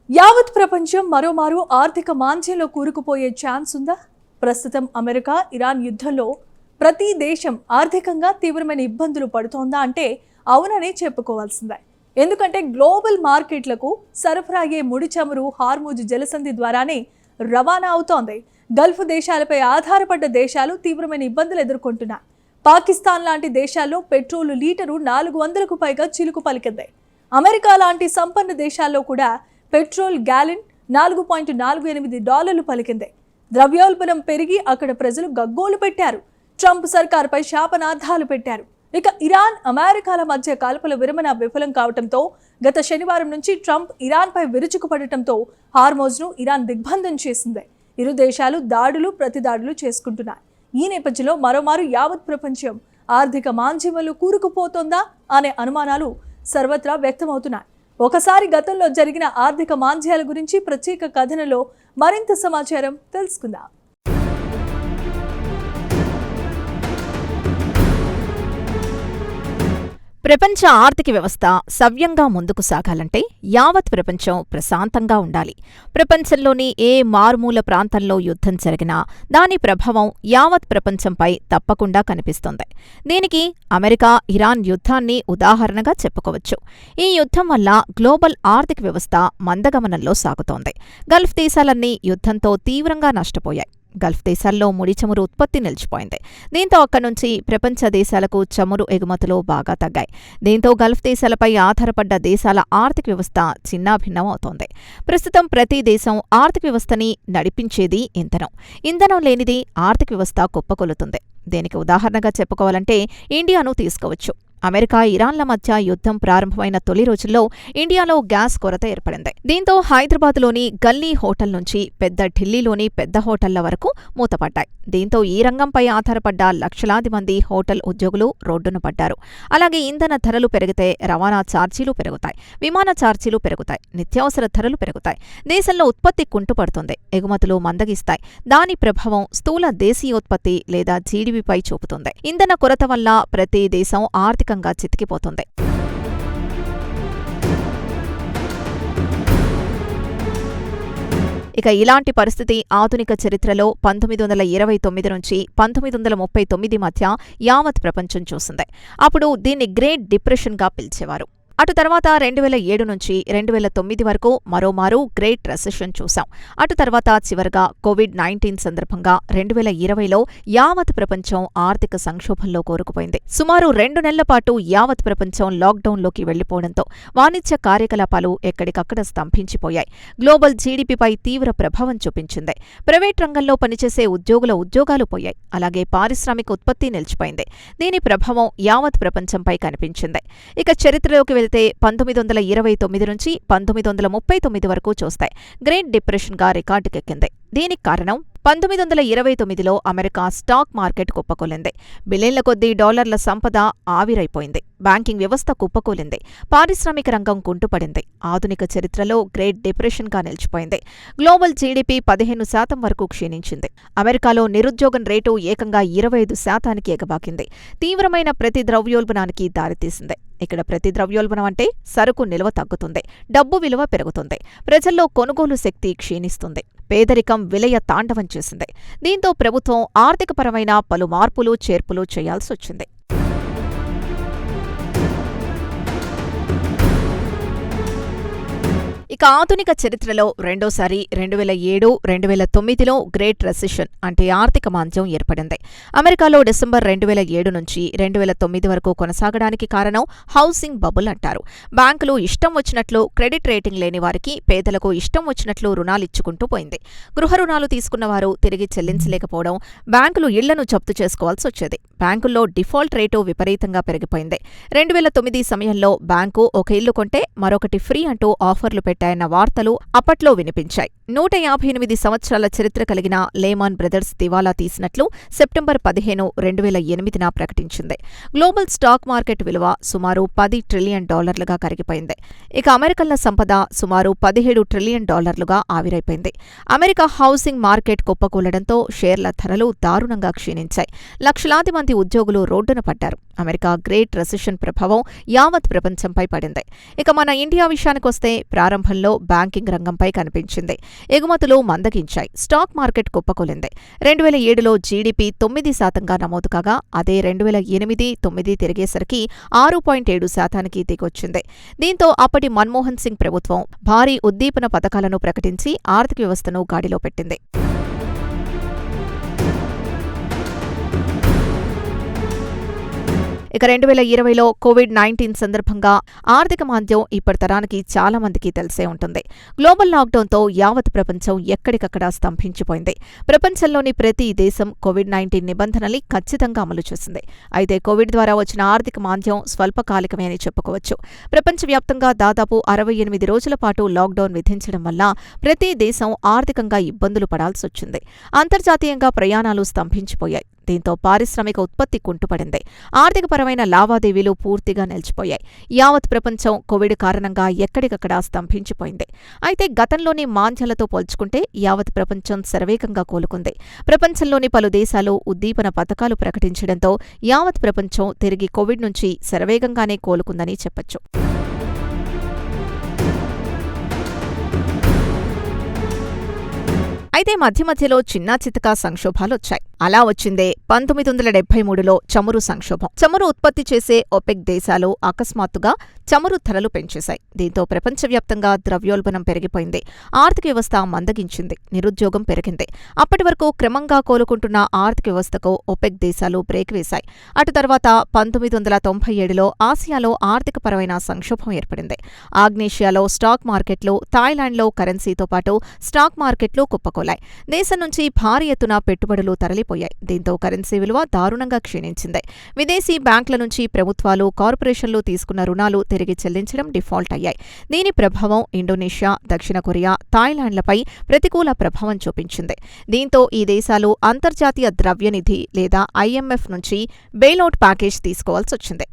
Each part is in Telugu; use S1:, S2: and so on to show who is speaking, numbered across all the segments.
S1: యావత్ ప్రపంచం మరోమారు ఆర్థిక మాంద్యంలో కూరుకుపోయే ఛాన్స్ ఉందా? ప్రస్తుతం అమెరికా ఇరాన్ యుద్ధంలో ప్రతి దేశం ఆర్థికంగా తీవ్రమైన ఇబ్బందులు పడుతోందా అంటే అవుననే చెప్పుకోవాల్సిందే. ఎందుకంటే గ్లోబల్ మార్కెట్లకు సరఫరా అయ్యే ముడి చమురు హార్ముజ్ జలసంధి ద్వారానే రవాణా అవుతోంది. గల్ఫ్ దేశాలపై ఆధారపడ్డ దేశాలు తీవ్రమైన ఇబ్బందులు ఎదుర్కొంటున్నాయి. పాకిస్తాన్ లాంటి దేశాల్లో పెట్రోలు లీటరు 400కు పైగా చిలుకు పలికింది. అమెరికా లాంటి సంపన్న దేశాల్లో కూడా పెట్రోల్ గ్యాలన్ $4.48 పలికింది. ద్రవ్యోల్బణం పెరిగి అక్కడ ప్రజలు గగ్గోలు పెట్టారు. ట్రంప్ సర్కార్పై శాపనార్థాలు పెట్టారు. ఇక ఇరాన్ అమెరికాల మధ్య కాల్పుల విరమణ విఫలం కావడంతో గత శనివారం నుంచి ట్రంప్ ఇరాన్పై విరుచుకుపడటంతో హార్మోజ్ను ఇరాన్ దిగ్బంధం చేసింది. ఇరు దేశాలు దాడులు ప్రతిదాడులు చేసుకుంటున్నాయి. ఈ నేపథ్యంలో మరోమారు యావత్ ప్రపంచం ఆర్థిక మాంద్యంలో కూరుకుపోతోందా అనే అనుమానాలు సర్వత్రా వ్యక్తమవుతున్నాయి. ఒకసారి గతంలో జరిగిన ఆర్థిక మాంద్యాల గురించి ప్రత్యేక కథనంలో మరింత సమాచారం తెలుసుకుందాం.
S2: ప్రపంచ ఆర్థిక వ్యవస్థ సవ్యంగా ముందుకు సాగాలంటే యావత్ ప్రపంచం ప్రశాంతంగా ఉండాలి. ప్రపంచంలోని ఏ మారుమూల ప్రాంతంలో యుద్ధం జరిగినా దాని ప్రభావం యావత్ ప్రపంచంపై తప్పకుండా కనిపిస్తుంది. దీనికి అమెరికా ఇరాన్ యుద్ధాన్ని ఉదాహరణగా చెప్పుకోవచ్చు. ఈ యుద్ధం వల్ల గ్లోబల్ ఆర్థిక వ్యవస్థ మందగమనంలో సాగుతోంది. గల్ఫ్ దేశాలన్నీ యుద్ధంతో తీవ్రంగా నష్టపోయాయి. గల్ఫ్ దేశాల్లో ముడి చమురు ఉత్పత్తి నిలిచిపోయింది. దీంతో అక్కడి నుంచి ప్రపంచ దేశాలకు చమురు ఎగుమతులు బాగా తగ్గాయి. దీంతో గల్ఫ్ దేశాలపై ఆధారపడ్డ దేశాల ఆర్థిక వ్యవస్థ చిన్నాభిన్నం అవుతోంది. ప్రస్తుతం ప్రతి దేశం ఆర్థిక వ్యవస్థని నడిపించేది ఇంధనం. ఇంధనం లేనిది ఆర్థిక వ్యవస్థ కుప్పకొలుతుంది. దీనికి ఉదాహరణగా చెప్పుకోవాలంటే ఇండియాను తీసుకోవచ్చు. అమెరికా ఇరాన్ల మధ్య యుద్ధం ప్రారంభమైన తొలి రోజుల్లో ఇండియాలో గ్యాస్ కొరత ఏర్పడింది. దీంతో హైదరాబాద్లోని గల్లీ హోటల్ నుంచి పెద్ద ఢిల్లీలోని పెద్ద హోటళ్ల వరకు మూతపడ్డాయి. దీంతో ఈ రంగంపై ఆధారపడ్డ లక్షలాది మంది హోటల్ ఉద్యోగులు రోడ్డున పడ్డారు. అలాగే ఇంధన ధరలు పెరిగితే రవాణా ఛార్జీలు పెరుగుతాయి, విమాన ఛార్జీలు పెరుగుతాయి, నిత్యావసర ధరలు పెరుగుతాయి. దేశంలో ఉత్పత్తి కుంటుపడుతుంది, ఎగుమతులు మందగిస్తాయి. దాని ప్రభావం స్థూల దేశీయోత్పత్తి లేదా జీడీపీపై చూపుతుంది. ఇంధన కొరత వల్ల ప్రతి దేశం ఆర్థికంగా చితికిపోతుంది. ఇక ఇలాంటి పరిస్థితి ఆధునిక చరిత్రలో 1929 నుంచి 1939 మధ్య యావత్ ప్రపంచం చూసింది. అప్పుడు దీన్ని గ్రేట్ డిప్రెషన్గా పిలిచేవారు. అటు తర్వాత 2007 నుంచి 2009 వరకు మరోమారు గ్రేట్ రెసెషన్ చూశాం. అటు తర్వాత చివరగా కోవిడ్-19 సందర్భంగా 2020లో యావత్ ప్రపంచం ఆర్థిక సంక్షోభంలో కూరుకుపోయింది. సుమారు 2 నెలల పాటు యావత్ ప్రపంచం లాక్డౌన్లోకి వెళ్లిపోవడంతో వాణిజ్య కార్యకలాపాలు ఎక్కడికక్కడ స్తంభించిపోయాయి. గ్లోబల్ జీడీపీపై తీవ్ర ప్రభావం చూపించింది. ప్రైవేట్ రంగంలో పనిచేసే ఉద్యోగుల ఉద్యోగాలు పోయాయి. అలాగే పారిశ్రామిక ఉత్పత్తి నిలిచిపోయింది. దీని ప్రభావం యావత్ ప్రపంచంపై కనిపించింది. ఇక చరిత్రలోకి 1929 నుంచి 1939 వరకు చూస్తాయి గ్రేట్ డిప్రెషన్గా రికార్డుకెక్కింది. దీనికి కారణం 1929లో అమెరికా స్టాక్ మార్కెట్ కుప్పకూలింది. బిలియన్ల కొద్దీ డాలర్ల సంపద ఆవిరైపోయింది. బ్యాంకింగ్ వ్యవస్థ కుప్పకూలింది. పారిశ్రామిక రంగం కుంటుపడింది. ఆధునిక చరిత్రలో గ్రేట్ డిప్రెషన్గా నిలిచిపోయింది. గ్లోబల్ జీడీపీ 15% వరకు క్షీణించింది. అమెరికాలో నిరుద్యోగం రేటు ఏకంగా 25%కి ఎగబాకింది. తీవ్రమైన ప్రతి ద్రవ్యోల్బణానికి దారితీసింది. ఇక్కడ ప్రతి ద్రవ్యోల్బణం అంటే సరుకు నిల్వ తగ్గుతుంది, డబ్బు విలువ పెరుగుతుంది, ప్రజల్లో కొనుగోలు శక్తి క్షీణిస్తుంది, పేదరికం విలయ తాండవం చేసింది. దీంతో ప్రభుత్వం ఆర్థికపరమైన పలు మార్పులు చేర్పులు చేయాల్సొచ్చింది. ఇక ఆధునిక చరిత్రలో రెండోసారి 2007, 2009లో గ్రేట్ రెసెషన్ అంటే ఆర్థిక మాంద్యం ఏర్పడింది. అమెరికాలో డిసెంబర్ 2007 నుంచి 2009 వరకు కొనసాగడానికి కారణం హౌసింగ్ బబుల్ అంటారు. బ్యాంకులు ఇష్టం వచ్చినట్లు క్రెడిట్ రేటింగ్ లేని వారికి, పేదలకు ఇష్టం వచ్చినట్లు రుణాలిచ్చుకుంటూ పోయింది. గృహ రుణాలు తీసుకున్నవారు తిరిగి చెల్లించలేకపోవడం, బ్యాంకులు ఇళ్లను జప్తు చేసుకోవాల్సి వచ్చేది. బ్యాంకుల్లో డిఫాల్ట్ రేటు విపరీతంగా పెరిగిపోయింది. 2009 సమయంలో బ్యాంకు ఒక ఇల్లు కొంటే మరొకటి ఫ్రీ అంటూ ఆఫర్లు పెట్టాయన్న వార్తలు అప్పట్లో వినిపించాయి. 158 సంవత్సరాల చరిత్ర కలిగిన లేమాన్ బ్రదర్స్ దివాలా తీసినట్లు సెప్టెంబర్ 15, 2008న ప్రకటించింది. గ్లోబల్ స్టాక్ మార్కెట్ విలువ సుమారు $10 ట్రిలియన్ కరిగిపోయింది. ఇక అమెరికన్ల సంపద సుమారు $17 ట్రిలియన్ ఆవిరైపోయింది. అమెరికా హౌసింగ్ మార్కెట్ కుప్పకూలడంతో షేర్ల ధరలు దారుణంగా క్షీణించాయి. లక్షలాది మంది ఉద్యోగులు రోడ్డున పడ్డారు. అమెరికా గ్రేట్ రెసెషన్ ప్రభావం యావత్ ప్రపంచంపై పడింది. ఇక మన ఇండియా విషయానికొస్తే ప్రారంభంలో బ్యాంకింగ్ రంగంపై కనిపించింది. ఎగుమతులు మందగించాయి. స్టాక్ మార్కెట్ కుప్పకూలింది. 2007లో జీడీపీ 9% నమోదు కాగా అదే 2008-9 తిరిగేసరికి 6.7% దిగొచ్చింది. దీంతో అప్పటి మన్మోహన్ సింగ్ ప్రభుత్వం భారీ ఉద్దీపన పథకాలను ప్రకటించి ఆర్థిక వ్యవస్థను గాడిలో పెట్టింది. ఇక 2020లో కోవిడ్-19 సందర్భంగా ఆర్థిక మాంద్యం ఇప్పటి తరానికి చాలా మందికి తెలిసే ఉంటుంది. గ్లోబల్ లాక్డౌన్తో యావత్ ప్రపంచం ఎక్కడికక్కడ స్తంభించిపోయింది. ప్రపంచంలోని ప్రతి దేశం కోవిడ్-19 నిబంధనల్ని ఖచ్చితంగా అమలు చేసింది. అయితే కోవిడ్ ద్వారా వచ్చిన ఆర్థిక మాంద్యం స్వల్పకాలికమే అని చెప్పుకోవచ్చు. ప్రపంచవ్యాప్తంగా దాదాపు 68 రోజుల పాటు లాక్డౌన్ విధించడం వల్ల ప్రతి దేశం ఆర్థికంగా ఇబ్బందులు పడాల్సొచ్చింది. అంతర్జాతీయంగా ప్రయాణాలు స్తంభించిపోయాయి. దీంతో పారిశ్రామిక ఉత్పత్తి కుంటుపడింది. ఆర్థికపరమైన లావాదేవీలు పూర్తిగా నిలిచిపోయాయి. యావత్ ప్రపంచం కోవిడ్ కారణంగా ఎక్కడికక్కడ స్తంభించిపోయింది. అయితే గతంలోని మాంద్యాలతో పోల్చుకుంటే యావత్ ప్రపంచం శరవేగంగా కోలుకుంది. ప్రపంచంలోని పలు దేశాలు ఉద్దీపన పథకాలు ప్రకటించడంతో యావత్ ప్రపంచం తిరిగి కోవిడ్ నుంచి శరవేగంగానే కోలుకుందని చెప్పొచ్చు. అయితే మధ్య మధ్యలో చిన్నా చితకా సంక్షోభాలొచ్చాయి. అలా వచ్చిందే 1973లో చమురు సంక్షోభం. చమురు ఉత్పత్తి చేసే ఒపెక్ దేశాలు అకస్మాత్తుగా చమురు ధరలు పెంచేశాయి. దీంతో ప్రపంచవ్యాప్తంగా ద్రవ్యోల్బణం పెరిగిపోయింది. ఆర్థిక వ్యవస్థ మందగించింది. నిరుద్యోగం పెరిగింది. అప్పటి వరకు క్రమంగా కోలుకుంటున్న ఆర్థిక వ్యవస్థకు ఒపెక్ దేశాలు బ్రేక్ వేశాయి. అటు తర్వాత 1997లో ఆసియాలో ఆర్థికపరమైన సంక్షోభం ఏర్పడింది. ఆగ్నేషియాలో స్టాక్ మార్కెట్లు, థాయిలాండ్లో కరెన్సీతో పాటు స్టాక్ మార్కెట్లు కుప్పకూలాయి. దేశం నుంచి భారీ ఎత్తున పెట్టుబడులు తరలిపోయాయి. దీంతో కరెన్సీ విలువ దారుణంగా క్షీణించింది. విదేశీ బ్యాంకుల నుంచి ప్రభుత్వాలు, కార్పొరేషన్లు తీసుకున్న రుణాలు తిరిగి చెల్లించడం డిఫాల్ట్ అయ్యాయి. దీని ప్రభావం ఇండోనేషియా, దక్షిణ కొరియా, థాయిలాండ్లపై ప్రతికూల ప్రభావం చూపించింది. దీంతో ఈ దేశాలు అంతర్జాతీయ ద్రవ్యనిధి లేదా IMF నుంచి బెయిలౌట్ ప్యాకేజ్ తీసుకోవాల్సొచ్చింది.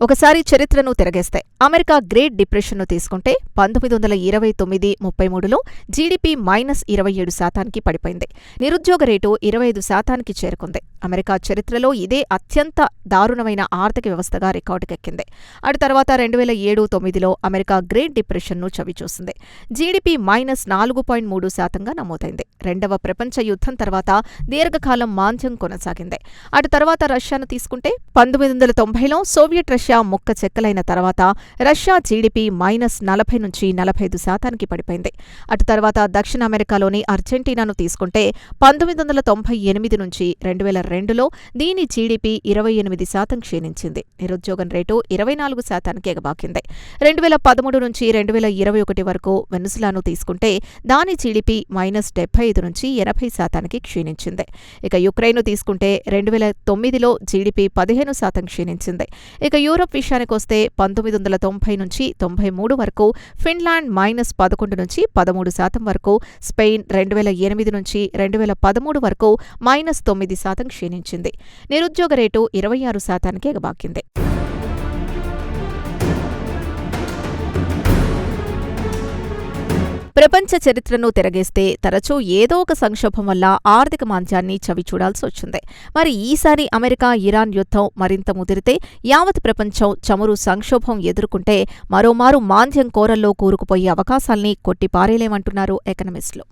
S2: ఒకసారి చరిత్రను తిరగేస్తే అమెరికా గ్రేట్ డిప్రెషన్ను తీసుకుంటే 1929-33లో జీడీపీ -27% పడిపోయింది. నిరుద్యోగ రేటు 25% చేరుకుంది. అమెరికా చరిత్రలో ఇదే అత్యంత దారుణమైన ఆర్థిక వ్యవస్థగా రికార్డుకెక్కింది. అటు తర్వాత 2007-9లో అమెరికా గ్రేట్ డిప్రెషన్ను చవిచూసింది. జీడీపీ -4.3%గా నమోదైంది. రెండవ ప్రపంచ యుద్ధం తర్వాత దీర్ఘకాలం మాంద్యం కొనసాగింది. అటు తర్వాత రష్యాను తీసుకుంటే 1990లో సోవియట్ రష్యా ముక్క చెక్కలైన తర్వాత రష్యా జీడీపీ -40-45% పడిపోయింది. అటు తర్వాత దక్షిణ అమెరికాలోని అర్జెంటీనాను తీసుకుంటే 1998 నుంచి 2002లో దీని జీడీపీ 28% క్షీణించింది. నిరుద్యోగం రేటు 24%కి ఎగబాకింది. 2013 నుంచి 2021 వరకు వెనుజులాను తీసుకుంటే దాని జీడీపీ -75 నుంచి 80%కి క్షీణించింది. ఇక యుక్రెయిన్ను తీసుకుంటే 2009లో జీడీపీ 15% క్షీణించింది. ఇక యూరప్ విషయానికొస్తే 1990 నుంచి 93 వరకు, ఫిన్లాండ్ -11 నుంచి 13% వరకు, స్పెయిన్ 2008 నుంచి 2013 వరకు -9% క్షీణించింది. నిరుద్యోగ రేటు 26%కి ఎగబాకింది. ప్రపంచ చరిత్రను తిరగేస్తే తరచూ ఏదో ఒక సంక్షోభం వల్ల ఆర్థిక మాంద్యాన్ని చవిచూడాల్సొచ్చింది. మరి ఈసారి అమెరికా-ఇరాన్ యుద్ధం మరింత ముదిరితే యావత్ ప్రపంచం చమురు సంక్షోభం ఎదుర్కొంటే మరోమారు మాంద్యం కోరల్లో కూరుకుపోయే అవకాశాల్ని కొట్టిపారేలేమంటున్నారు ఎకనమిస్టులు.